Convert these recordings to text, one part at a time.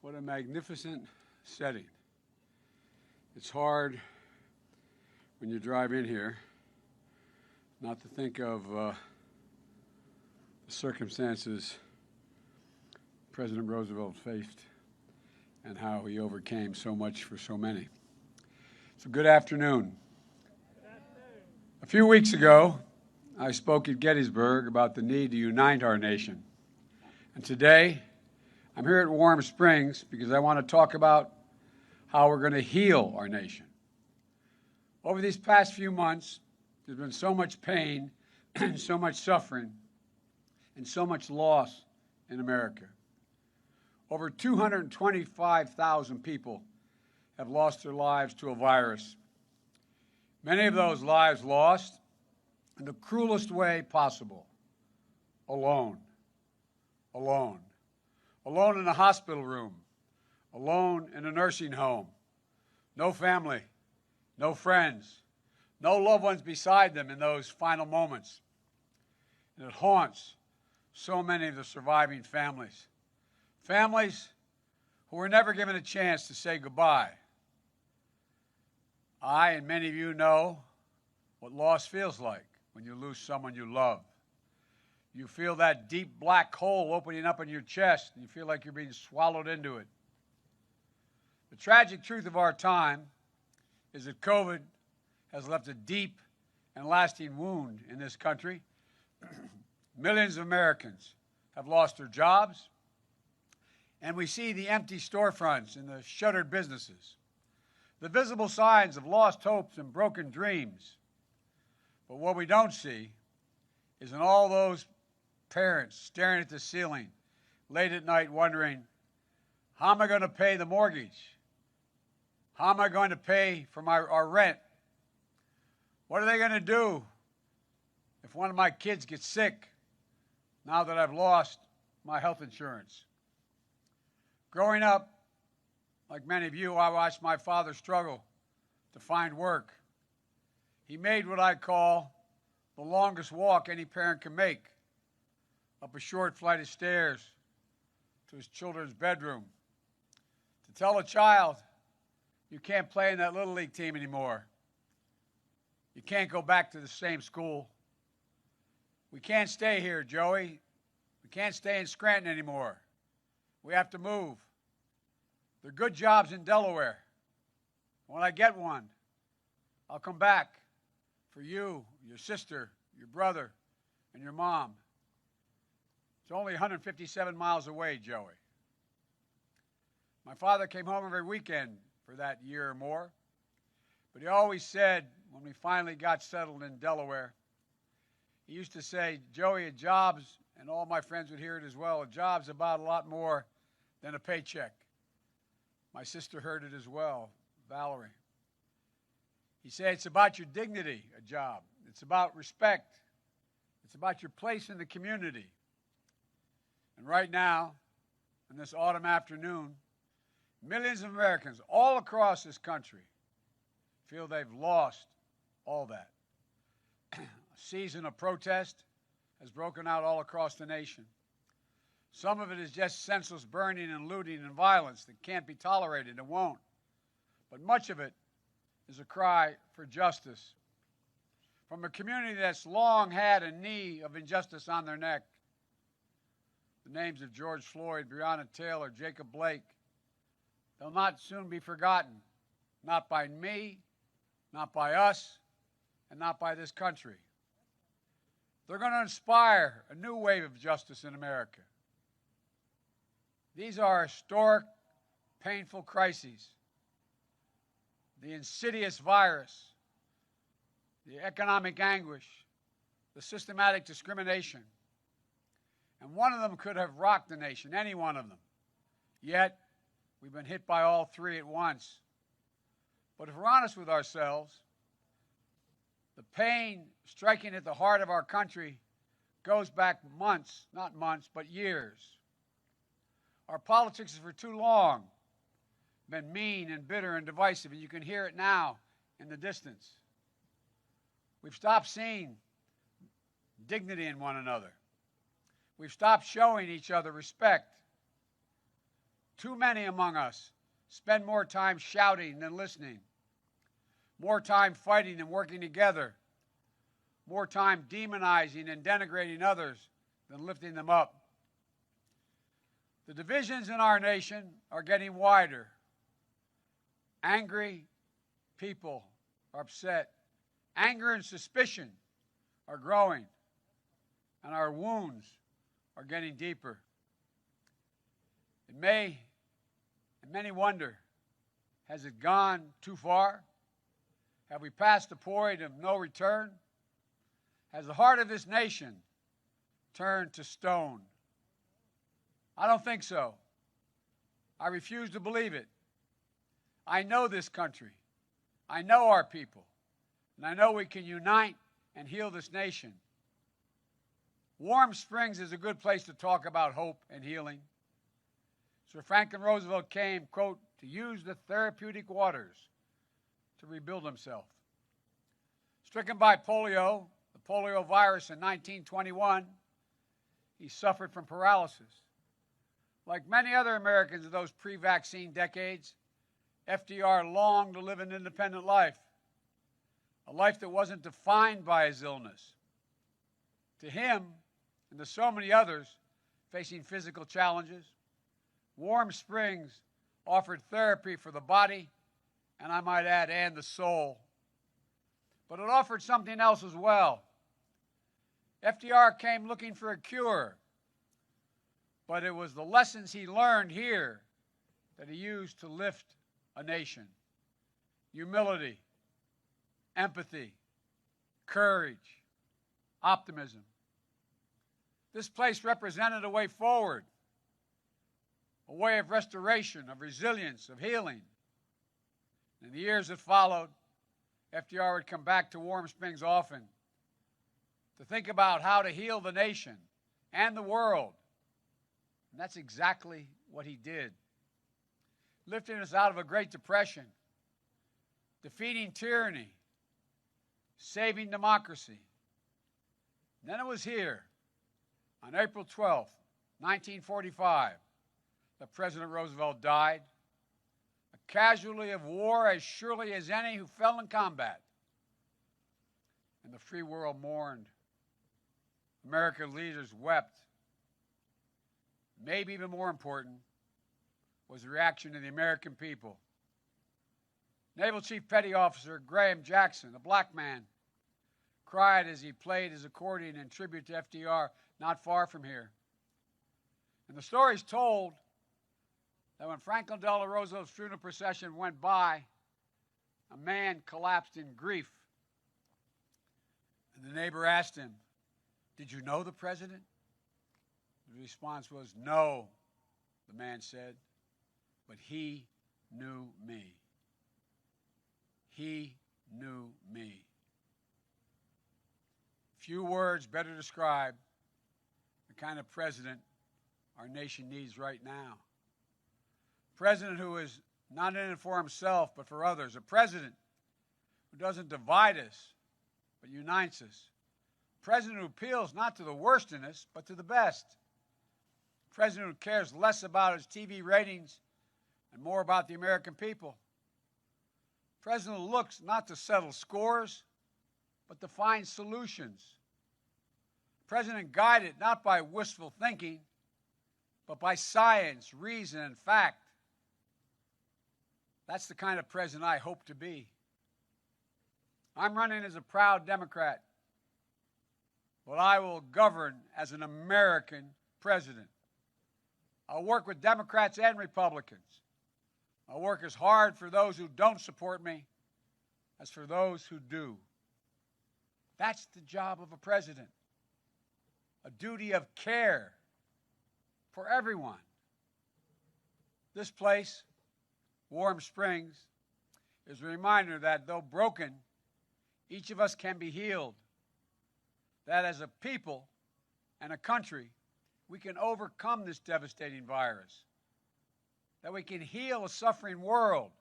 What a magnificent setting. It's hard when you drive in here not to think of the circumstances President Roosevelt faced and how he overcame so much for so many. So good afternoon. A few weeks ago, I spoke at Gettysburg about the need to unite our nation. And today, I'm here at Warm Springs because I want to talk about how we're going to heal our nation. Over these past few months, there's been so much pain, so much suffering, and so much loss in America. Over 225,000 people have lost their lives to a virus. Many of those lives lost in the cruelest way possible, alone. Alone. Alone in a hospital room, alone in a nursing home, no family, no friends, no loved ones beside them in those final moments. And it haunts so many of the surviving families. Families who were never given a chance to say goodbye. I and many of you know what loss feels like when you lose someone you love. You feel that deep black hole opening up in your chest, and you feel like you're being swallowed into it. The tragic truth of our time is that COVID has left a deep and lasting wound in this country. Millions of Americans have lost their jobs, and we see the empty storefronts and the shuttered businesses, the visible signs of lost hopes and broken dreams. But what we don't see is in all those parents staring at the ceiling late at night wondering, how am I going to pay the mortgage? How am I going to pay for our rent? What are they going to do if one of my kids gets sick now that I've lost my health insurance? Growing up, like many of you, I watched my father struggle to find work. He made what I call the longest walk any parent can make, up a short flight of stairs to his children's bedroom. To tell a child, you can't play in that Little League team anymore. You can't go back to the same school. We can't stay here, Joey. We can't stay in Scranton anymore. We have to move. There are good jobs in Delaware. When I get one, I'll come back for you, your sister, your brother, and your mom. It's only 157 miles away, Joey. My father came home every weekend for that year or more, but he always said, when we finally got settled in Delaware, he used to say, Joey, a job's, and all my friends would hear it as well, a job's about a lot more than a paycheck. My sister heard it as well, Valerie. He said, it's about your dignity, a job. It's about respect. It's about your place in the community. And right now, in this autumn afternoon, millions of Americans all across this country feel they've lost all that. A season of protest has broken out all across the nation. Some of it is just senseless burning and looting and violence that can't be tolerated and won't. But much of it is a cry for justice from a community that's long had a knee of injustice on their neck. The names of George Floyd, Breonna Taylor, Jacob Blake, they'll not soon be forgotten, not by me, not by us, and not by this country. They're going to inspire a new wave of justice in America. These are historic, painful crises. The insidious virus, the economic anguish, the systematic discrimination. And one of them could have rocked the nation, any one of them. Yet, we've been hit by all three at once. But if we're honest with ourselves, the pain striking at the heart of our country goes back months, not months, but years. Our politics has for too long been mean and bitter and divisive, and you can hear it now in the distance. We've stopped seeing dignity in one another. We've stopped showing each other respect. Too many among us spend more time shouting than listening, more time fighting than working together, more time demonizing and denigrating others than lifting them up. The divisions in our nation are getting wider. Angry people are upset. Anger and suspicion are growing, and our wounds are getting deeper. And many wonder, has it gone too far? Have we passed the point of no return? Has the heart of this nation turned to stone? I don't think so. I refuse to believe it. I know this country. I know our people. And I know we can unite and heal this nation. Warm Springs is a good place to talk about hope and healing. Sir Franklin Roosevelt came, quote, to use the therapeutic waters to rebuild himself. Stricken by polio, the polio virus in 1921, he suffered from paralysis. Like many other Americans of those pre-vaccine decades, FDR longed to live an independent life, a life that wasn't defined by his illness. To him, and to so many others facing physical challenges, Warm Springs offered therapy for the body, and I might add, and the soul. But it offered something else as well. FDR came looking for a cure, but it was the lessons he learned here that he used to lift a nation. Humility, empathy, courage, optimism. This place represented a way forward, a way of restoration, of resilience, of healing. In the years that followed, FDR would come back to Warm Springs often to think about how to heal the nation and the world. And that's exactly what he did. Lifting us out of a Great Depression, defeating tyranny, saving democracy. And then it was here, on April 12th, 1945, that President Roosevelt died, a casualty of war as surely as any who fell in combat. And the free world mourned. American leaders wept. Maybe even more important was the reaction of the American people. Naval Chief Petty Officer Graham Jackson, a black man, cried as he played his accordion in tribute to FDR not far from here. And the story's told that when Franklin Delano Roosevelt's funeral procession went by, a man collapsed in grief. And the neighbor asked him, "Did you know the president?" The response was, "No," the man said, "but he knew me. He knew me." Few words better describe the kind of president our nation needs right now. A president who is not in it for himself, but for others. A president who doesn't divide us, but unites us. A president who appeals not to the worst in us, but to the best. A president who cares less about his TV ratings and more about the American people. A president who looks not to settle scores, but to find solutions. A president guided not by wishful thinking, but by science, reason, and fact. That's the kind of president I hope to be. I'm running as a proud Democrat, but I will govern as an American president. I'll work with Democrats and Republicans. I'll work as hard for those who don't support me as for those who do. That's the job of a president. A duty of care for everyone. This place, Warm Springs, is a reminder that though broken, each of us can be healed. That as a people and a country, we can overcome this devastating virus. That we can heal a suffering world.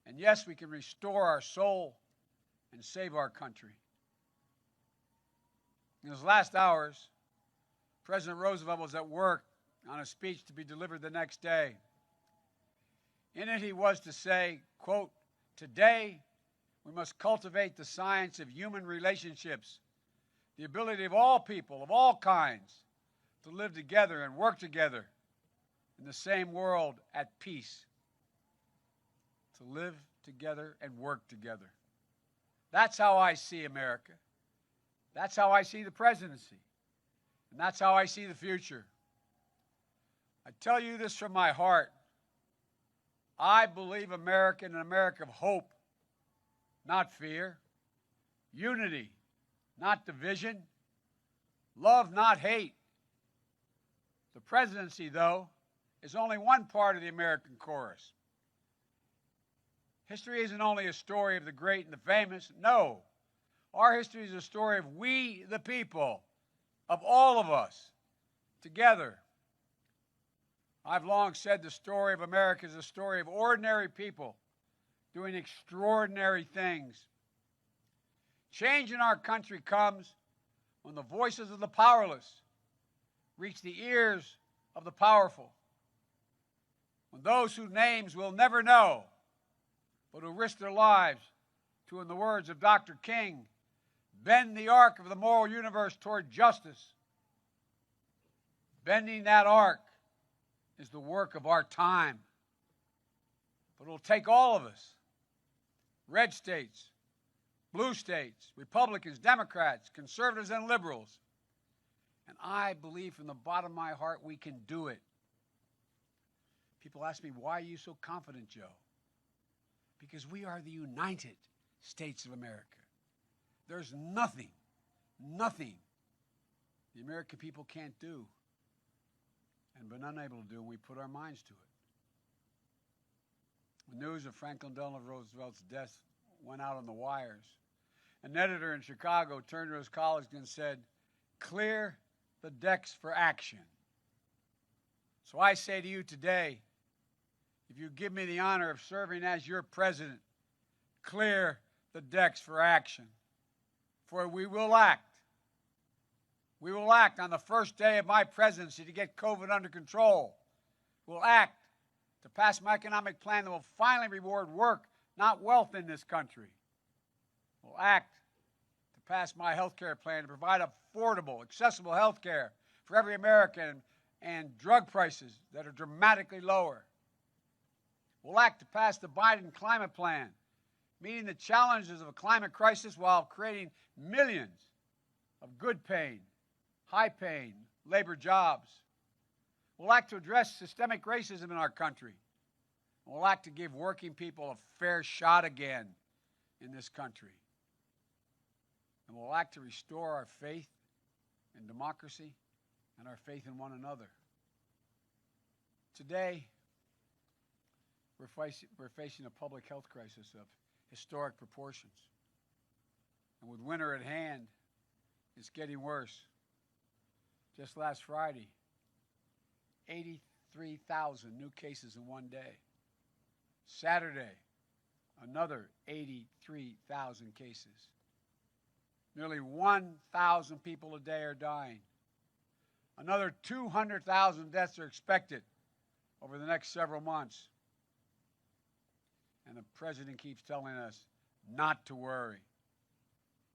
And yes, we can restore our soul and save our country. In his last hours, President Roosevelt was at work on a speech to be delivered the next day. In it he was to say, quote, "Today we must cultivate the science of human relationships, the ability of all people, of all kinds, to live together and work together in the same world at peace." To live together and work together. That's how I see America. That's how I see the presidency. And that's how I see the future. I tell you this from my heart. I believe America in an America of hope, not fear. Unity, not division. Love, not hate. The presidency, though, is only one part of the American chorus. History isn't only a story of the great and the famous. No. Our history is a story of we, the people, of all of us, together. I've long said the story of America is a story of ordinary people doing extraordinary things. Change in our country comes when the voices of the powerless reach the ears of the powerful. When those whose names we'll never know, but who risk their lives to, in the words of Dr. King, bend the arc of the moral universe toward justice. Bending that arc is the work of our time. But it'll take all of us, red states, blue states, Republicans, Democrats, conservatives, and liberals. And I believe from the bottom of my heart we can do it. People ask me, why are you so confident, Joe? Because we are the United States of America. There's nothing the American people can't do and been unable to do when we put our minds to it. When news of Franklin Delano Roosevelt's death went out on the wires, an editor in Chicago turned to his colleagues and said, "Clear the decks for action." So I say to you today, if you give me the honor of serving as your president, clear the decks for action. For we will act. We will act on the first day of my presidency to get COVID under control. We'll act to pass my economic plan that will finally reward work, not wealth in this country. We'll act to pass my health care plan to provide affordable, accessible health care for every American and drug prices that are dramatically lower. We'll act to pass the Biden climate plan, meeting the challenges of a climate crisis while creating millions of good-paying, high-paying labor jobs. We'll act to address systemic racism in our country. We'll act to give working people a fair shot again in this country. And we'll act to restore our faith in democracy and our faith in one another. Today, we're facing a public health crisis of historic proportions. And with winter at hand, it's getting worse. Just last Friday, 83,000 new cases in one day. Saturday, another 83,000 cases. Nearly 1,000 people a day are dying. Another 200,000 deaths are expected over the next several months. And the president keeps telling us not to worry.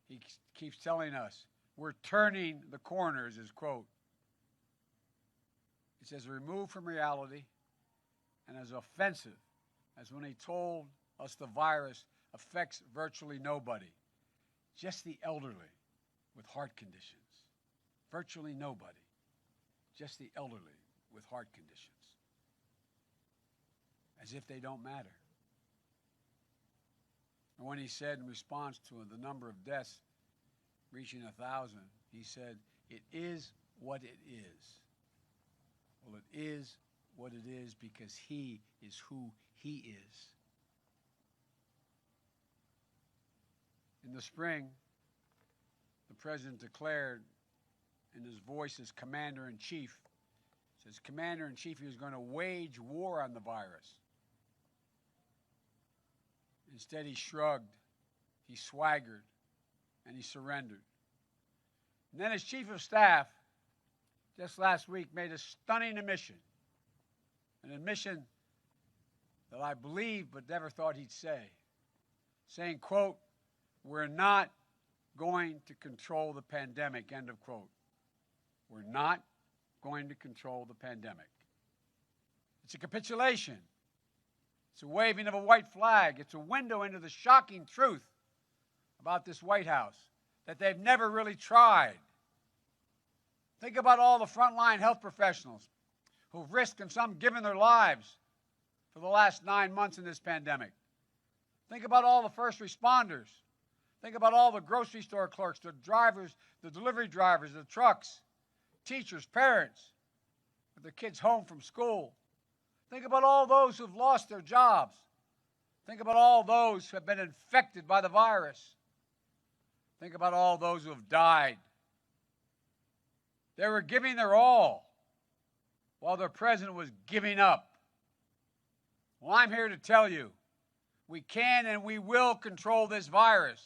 He keeps telling us we're turning the corner, is his quote. It's as removed from reality and as offensive as when he told us the virus affects virtually nobody, just the elderly with heart conditions. Virtually nobody, just the elderly with heart conditions. As if they don't matter. And when he said in response to the number of deaths reaching 1,000, he said, "It is what it is." Well, it is what it is because he is who he is. In the spring, the president declared in his voice as commander-in-chief, says commander-in-chief, he was going to wage war on the virus. Instead, he shrugged, he swaggered, and he surrendered. And then his chief of staff, just last week, made a stunning admission, an admission that I believed but never thought he'd say, saying, quote, "We're not going to control the pandemic," end of quote. We're not going to control the pandemic. It's a capitulation. It's a waving of a white flag. It's a window into the shocking truth about this White House that they've never really tried. Think about all the frontline health professionals who've risked and some given their lives for the last 9 months in this pandemic. Think about all the first responders. Think about all the grocery store clerks, the drivers, the delivery drivers, the trucks, teachers, parents, with their kids home from school. Think about all those who've lost their jobs. Think about all those who have been infected by the virus. Think about all those who have died. They were giving their all while their president was giving up. Well, I'm here to tell you, we can and we will control this virus.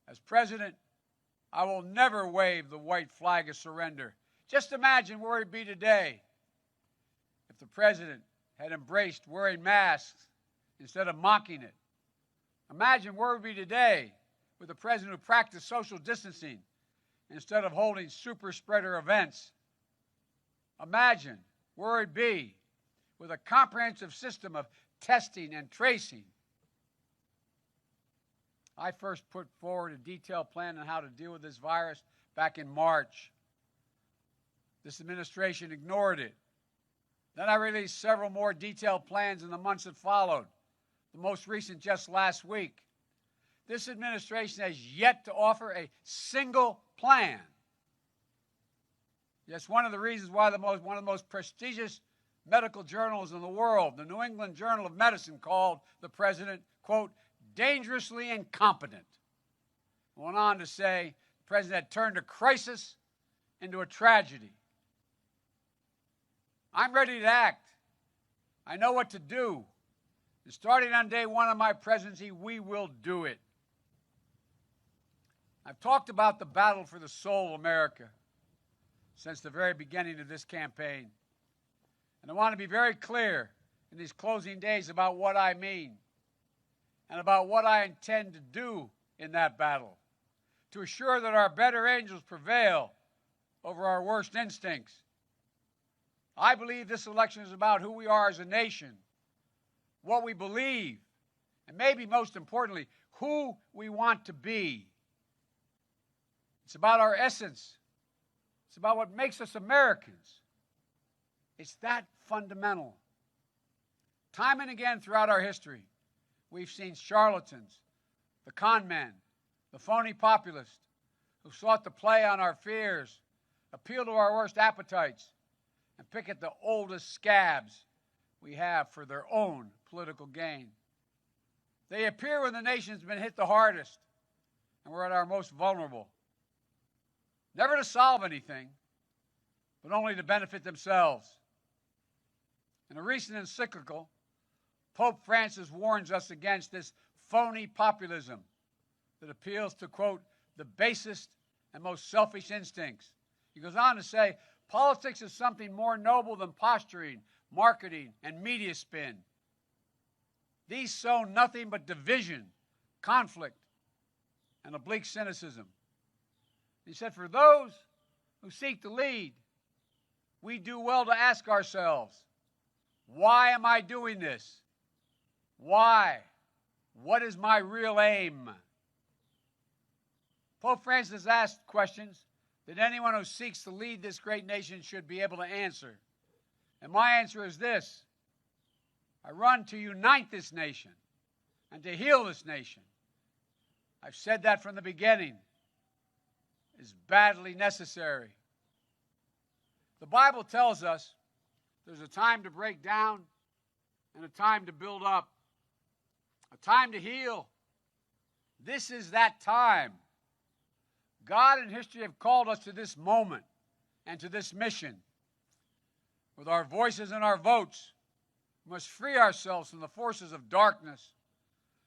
As president, I will never wave the white flag of surrender. Just imagine where we'd be today if the president had embraced wearing masks instead of mocking it. Imagine where we'd be today with a president who practiced social distancing instead of holding super spreader events. Imagine where it'd be with a comprehensive system of testing and tracing. I first put forward a detailed plan on how to deal with this virus back in March. This administration ignored it. Then I released several more detailed plans in the months that followed, the most recent just last week. This administration has yet to offer a single plan. Yes, one of the reasons why one of the most prestigious medical journals in the world, the New England Journal of Medicine, called the president, quote, dangerously incompetent. Went on to say the president had turned a crisis into a tragedy. I'm ready to act. I know what to do. And starting on day one of my presidency, we will do it. I've talked about the battle for the soul of America since the very beginning of this campaign. And I want to be very clear in these closing days about what I mean and about what I intend to do in that battle to assure that our better angels prevail over our worst instincts. I believe this election is about who we are as a nation, what we believe, and maybe most importantly, who we want to be. It's about our essence. It's about what makes us Americans. It's that fundamental. Time and again throughout our history, we've seen charlatans, the con men, the phony populists who sought to play on our fears, appeal to our worst appetites, and pick at the oldest scabs we have for their own political gain. They appear when the nation's been hit the hardest and we're at our most vulnerable. Never to solve anything, but only to benefit themselves. In a recent encyclical, Pope Francis warns us against this phony populism that appeals to, quote, the basest and most selfish instincts. He goes on to say, politics is something more noble than posturing, marketing, and media spin. These sow nothing but division, conflict, and oblique cynicism. He said, for those who seek to lead, we do well to ask ourselves, why am I doing this? Why? What is my real aim? Pope Francis asked questions that anyone who seeks to lead this great nation should be able to answer. And my answer is this: I run to unite this nation and to heal this nation. I've said that from the beginning. Is badly necessary. The Bible tells us there's a time to break down and a time to build up, a time to heal. This is that time. God and history have called us to this moment and to this mission. With our voices and our votes, we must free ourselves from the forces of darkness,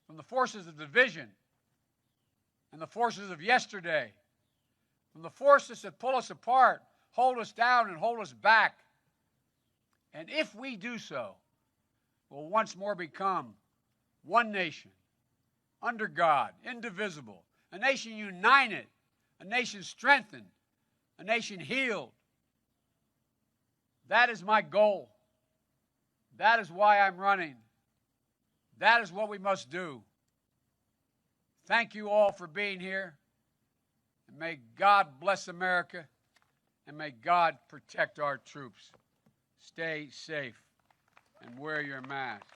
from the forces of division, and the forces of yesterday, from the forces that pull us apart, hold us down, and hold us back. And if we do so, will once more become one nation, under God, indivisible, a nation united, a nation strengthened, a nation healed. That is my goal. That is why I'm running. That is what we must do. Thank you all for being here. And may God bless America, and may God protect our troops. Stay safe and wear your mask.